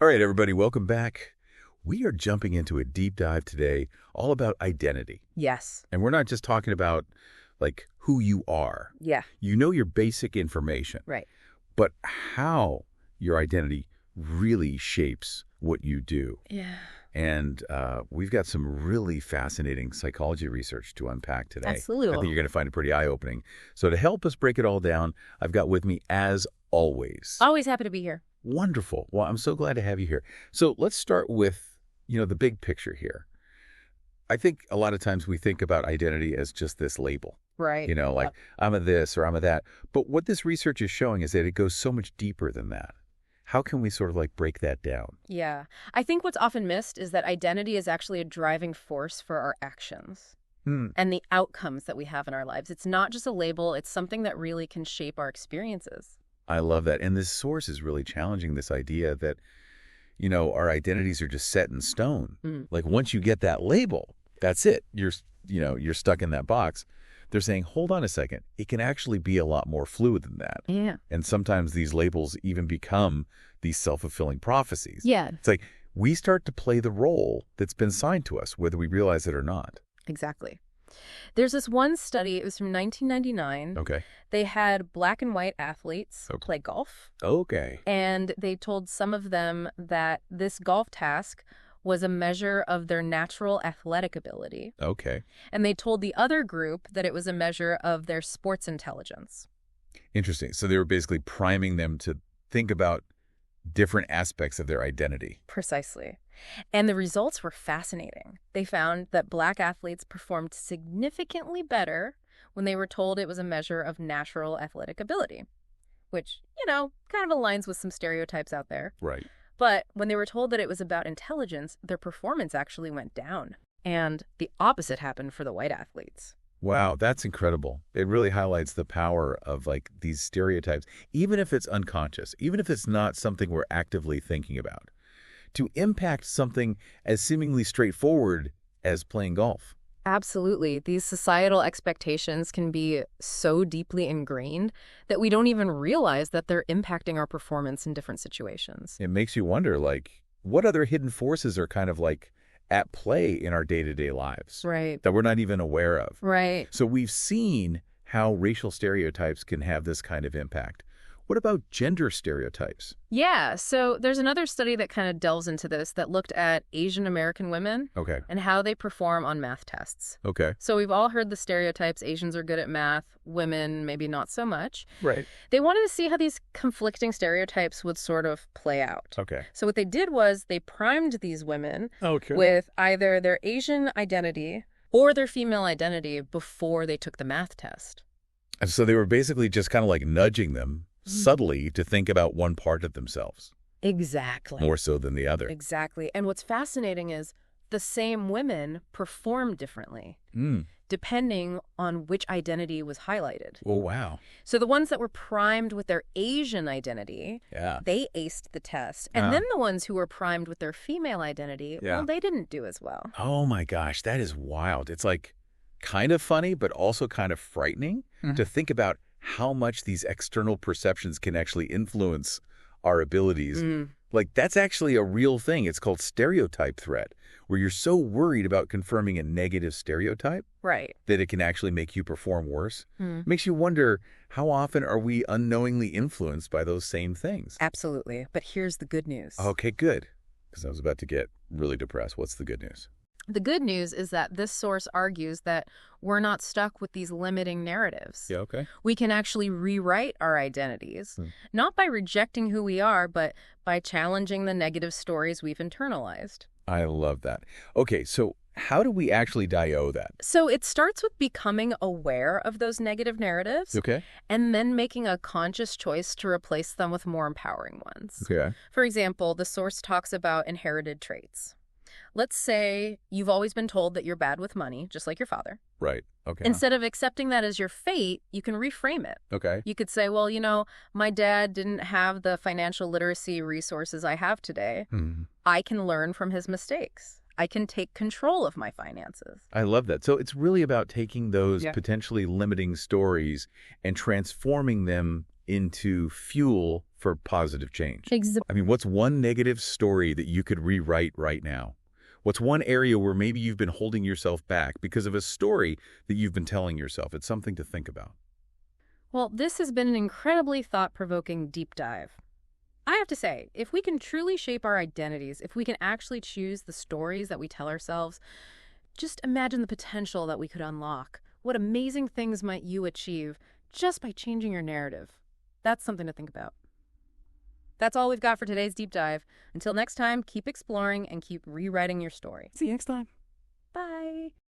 All right, everybody, welcome back. We are jumping into a deep dive today all about identity. Yes. And we're not just talking about, like, who you are. Yeah. You know your basic information. Right. But how your identity really shapes what you do. Yeah. And we've got some really fascinating psychology research to unpack today. Absolutely. I think you're going to find it pretty eye-opening. So to help us break it all down, I've got with me, as always. Always happy to be here. Wonderful. Well, I'm so glad to have you here. So let's start with, the big picture here. I think a lot of times we think about identity as just this label. Right. Like I'm a this or I'm a that. But what this research is showing is that it goes so much deeper than that. How can we sort of like break that down? Yeah. I think what's often missed is that identity is actually a driving force for our actions and the outcomes that we have in our lives. It's not just a label. It's something that really can shape our experiences. I love that. And this source is really challenging this idea that, our identities are just set in stone. Like once you get that label, that's it. You're stuck in that box. They're saying, hold on a second. It can actually be a lot more fluid than that. Yeah. And sometimes these labels even become these self-fulfilling prophecies. Yeah. It's like we start to play the role that's been assigned to us, whether we realize it or not. Exactly. There's this one study, it was from 1999. Okay. They had black and white athletes play golf. Okay. And they told some of them that this golf task was a measure of their natural athletic ability. Okay. And they told the other group that it was a measure of their sports intelligence. Interesting. So they were basically priming them to think about different aspects of their identity. Precisely. And the results were fascinating. They found that black athletes performed significantly better when they were told it was a measure of natural athletic ability, which, kind of aligns with some stereotypes out there. Right. But when they were told that it was about intelligence, their performance actually went down. And the opposite happened for the white athletes. Wow, that's incredible. It really highlights the power of these stereotypes, even if it's unconscious, even if it's not something we're actively thinking about, to impact something as seemingly straightforward as playing golf. Absolutely. These societal expectations can be so deeply ingrained that we don't even realize that they're impacting our performance in different situations. It makes you wonder, what other hidden forces are kind of at play in our day-to-day lives, right, that we're not even aware of. Right. So we've seen how racial stereotypes can have this kind of impact. What about gender stereotypes? Yeah, so there's another study that kind of delves into this that looked at Asian American women and how they perform on math tests. Okay. So we've all heard the stereotypes, Asians are good at math, women maybe not so much. Right. They wanted to see how these conflicting stereotypes would sort of play out. Okay. So what they did was they primed these women with either their Asian identity or their female identity before they took the math test. And so they were basically just kind of nudging them subtly to think about one part of themselves. Exactly. More so than the other. Exactly. And what's fascinating is the same women perform differently, depending on which identity was highlighted. Oh, wow. So the ones that were primed with their Asian identity, they aced the test. And then the ones who were primed with their female identity, well, they didn't do as well. Oh, my gosh. That is wild. It's kind of funny, but also kind of frightening to think about how much these external perceptions can actually influence our abilities. That's actually a real thing. It's called stereotype threat, where you're so worried about confirming a negative stereotype that it can actually make you perform worse. Makes you wonder, how often are we unknowingly influenced by those same things? Absolutely. But here's the good news. Okay, good. Because I was about to get really depressed. What's the good news? The good news is that this source argues that we're not stuck with these limiting narratives. Yeah, okay. We can actually rewrite our identities, not by rejecting who we are, but by challenging the negative stories we've internalized. I love that. Okay, so how do we actually dio that? So it starts with becoming aware of those negative narratives and then making a conscious choice to replace them with more empowering ones. Okay. For example, the source talks about inherited traits. Let's say you've always been told that you're bad with money, just like your father. Right. Okay. Instead of accepting that as your fate, you can reframe it. Okay. You could say, well, my dad didn't have the financial literacy resources I have today. I can learn from his mistakes. I can take control of my finances. I love that. So it's really about taking those potentially limiting stories and transforming them into fuel for positive change. Exactly. I mean, what's one negative story that you could rewrite right now? What's one area where maybe you've been holding yourself back because of a story that you've been telling yourself? It's something to think about. Well, this has been an incredibly thought-provoking deep dive. I have to say, if we can truly shape our identities, if we can actually choose the stories that we tell ourselves, just imagine the potential that we could unlock. What amazing things might you achieve just by changing your narrative? That's something to think about. That's all we've got for today's deep dive. Until next time, keep exploring and keep rewriting your story. See you next time. Bye.